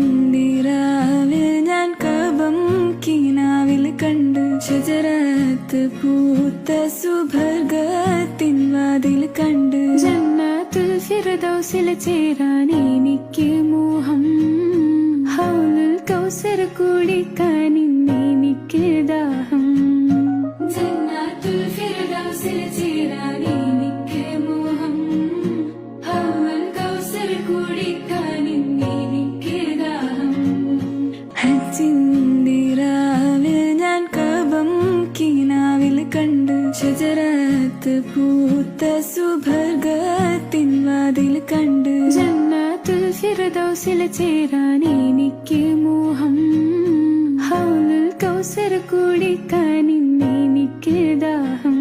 ഹജ്ജിന്ദിരാവിൽ ഞാൻ കബം കിനാവിൽ കണ്ട് ഷജറത്ത് പൂത്ത സുബർഗത്തിൻ വാതിൽ കണ്ട് ജന്നത്തുൽ ഫിർദൗസിൽ ചേരാൻ എനിക്ക് മോഹം ഹൗലുൽ കൗസർ കുടിക്കാൻ എനിക്ക് ദാഹം ജന്നത്തുൽ ഫിർദൗസിൽ ചേരാൻ എനിക്ക് മോഹം ഹൗലുൽ കൗസർ കുടിക്കാൻ എനിക്ക് ദാഹം ഹജ്ജിന്ദിരാവിൽ ഞാൻ കബം കിനാവിൽ കണ്ട് ഷജറത്ത് പൂത്ത സുബർഗത്തിൻ വാതിൽ കണ്ട് ജന്നത്തുൽ ഫിർദൗസിൽ ചേരാൻ എനിക്ക് മോഹം ഹൗലുൽ കൗസർ കുടിക്കാൻ എനിക്ക് ദാഹം